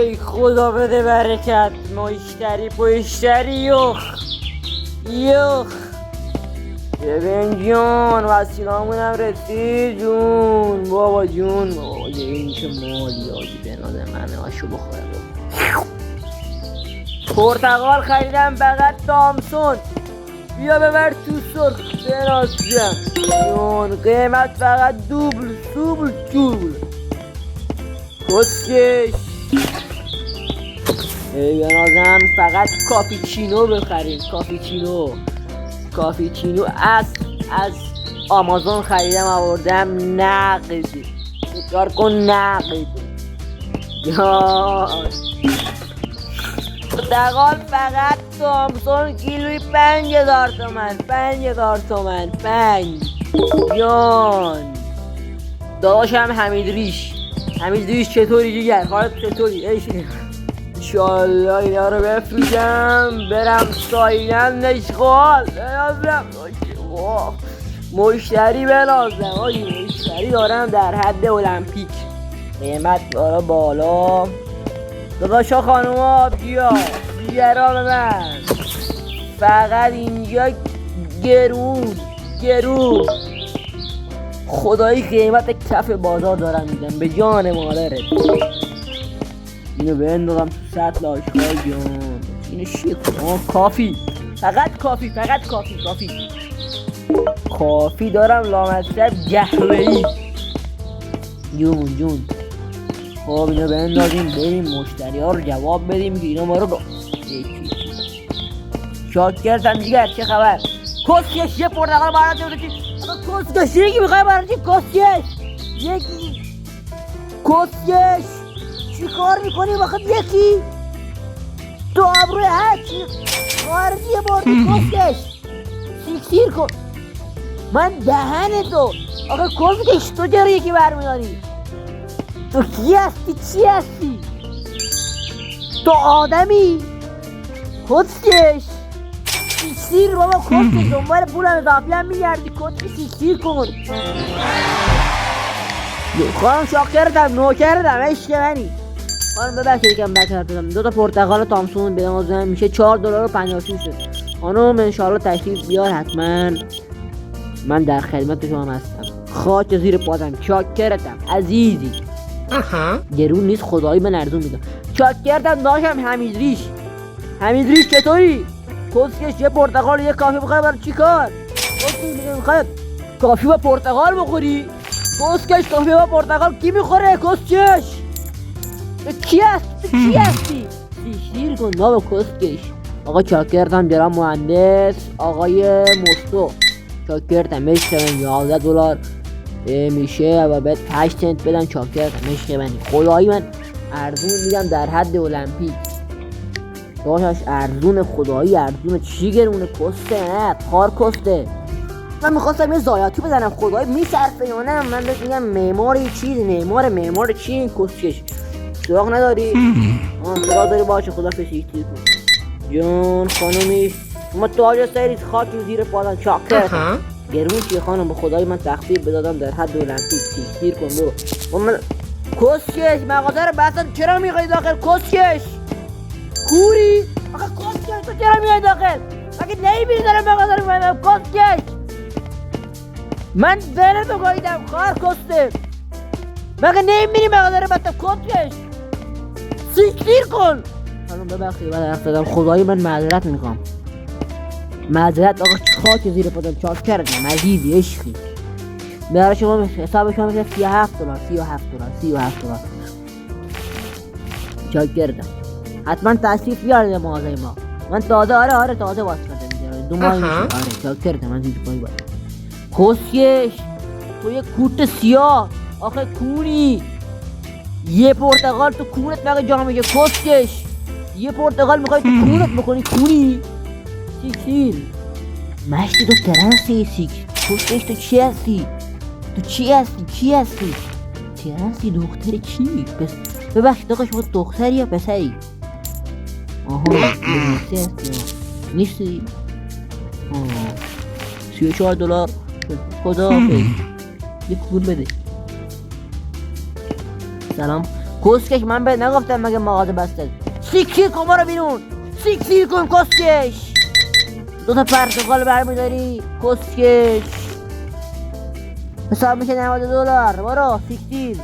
ای خدا بده برکت. مشتری پشتری یخ ببین جون وسیلامونم رسید جون. بابا جون بابا این چه مالی آجی بنازه من آشو بخورم. پرتقال خریدم فقط تامسون. بیا ببر تو سرخ بنازم جون. قیمت فقط دوبل جوبل کسکش. ای بنازم فقط کاپیچینو بخریم. کاپیچینو از آمازون خریدم آوردم نقدی. بکار کن نقدی. پرتقال فقط سامسون کیلوی 5000 تومن. 5 جان داداشم حمید ریش چطوری جیگر؟ حالت چطوری؟ انشالله اینا رو بفروشم برم سایلند اشغال بنازم. مشتری بنازم مشتری دارم در حد المپیک. قیمت داره بالا. داداشا خانوما بیا بیارا به من. فقط اینجا گرون خدایی قیمت کف بازار دارم میدم به جان مادرت. اینو بندازم تو سطل آشغال جان. اینو شکل کافی فقط کافی دارم لامصب قهوه‌ای جون. خب اینو بندازیم بریم مشتری ها رو جواب بدیم که اینا ما رو شاکرتم دیگر. چه خبر؟ کسکش یه پرتقال برات بده چی؟ کسکش یکی میخوای برات چی؟ کسکش چی کار میکنی وقت یکی؟ تو ابروی هرچی خارجی بردی کسکش سیکسیر کن. من دهن تو آخه کسکش تو جره یکی برمیداری. تو کی هستی؟ چی هستی؟ تو آدمی؟ کسکش سیکسیر بابا. کسکش دنبال پولم اضافی هم میگردی. کسکش سیکسیر کن. خانم شاکرتم نوکرتم عشق منی. خانم ببخشید یکم بکر دادم. 2 تا پرتقال تامسون بدم میشه $4.50 شد. خانم انشالله تشریف بیار حتما. من در خدمت شما هستم. خاک زیر پاتم. شاکرتم عزیزی. گرون نیست خدایی من ارزون میدم. شاکرتم داشتم حمید ریش چطوری؟ کسکش یه پرتقال یه کافی بخوای برای چی کار؟ کسکش میخوای کافی با پرتقال بخوری؟ کسکش کافی با پرتقال کی میخوره؟ کسکش کی هستی؟ سیشیر کن بابا کسکش. آقا شاکرتم جناب مهندس آقای مستو. شاکرتم $11 میشه و بعد 8 سنت بدن. شاکرتم عشق منی. خدایی من ارزون میدم در حد المپیک. داشتش ارزون خدایی ارزون. چی گرونه کسته؟ نه کار کسته. من میخواستم یه زایاتی بزنم خدایی میصرفه یا نه. من بهت میگم معمار چی این کسکش سراغ نداری؟ سراغ داری باشه خدا فشیشتی کن جون. خانومی ما تاج سریز خاک زیر پادن. شاکرتم گرون چیه خانم؟ به خدای من تخفیف بدادم در حد المپیک. سیکسیر کن برو. من کسکش مغازه رو بستن. چرا میخوای داخل کسکش؟ کوری؟ آخه کسکش تو چرا میای داخل؟ مگه نمیبینی دارم مغازه رو میبینم؟ کسکش من ذهنتو گاییدم خار کسته. مگه نمیبینی مغازه رو بستم؟ کسکش سیکسیر کن. خانم ببخشید من حرف زدم. خدایی من معذرت میخوام. معذرت آقا خاک زیر پادم. شاکرتم عزیزی عشقی. برای شما حساب شما میشه $37. شاکرتم حتما تشریف بیارید مغازه ما. من تازه تازه واسه میگم 2 ماه میشه. شاکرتم عزیزی پای باید. کسکش تو یه کورت سیاه آخه کونی. یه پرتقال تو کونت مگه جا میگه کسکش؟ یه پرتقال میخوای تو کونت بکنی کونی؟ سیکسیر مشتی تو ترنسی. کسکش تو چی هستی؟ کی هستی؟ ترنسی دختر کی؟ ببخشید آقا شما دختری یا پسری؟ آها نیستی؟ $34 خدا حافظ. یه پول بده. سلام کسکش من به نگفتم مگه مغازه بسته. سیکشیر کن برو بیرون، سیکشیر کن کسکش. 2 تا پرتقال برمیداری کسکش. حساب میشه $90. برو سیکشیر.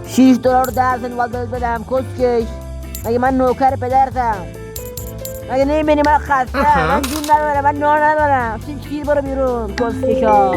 $6 رو درسن باید بدم کسکش. مگه من نوکر پدرتم؟ مگه نمیبینی من خسته، من جون ندارم، من نان ندارم. سیکشیر برو بیرون کسکشا.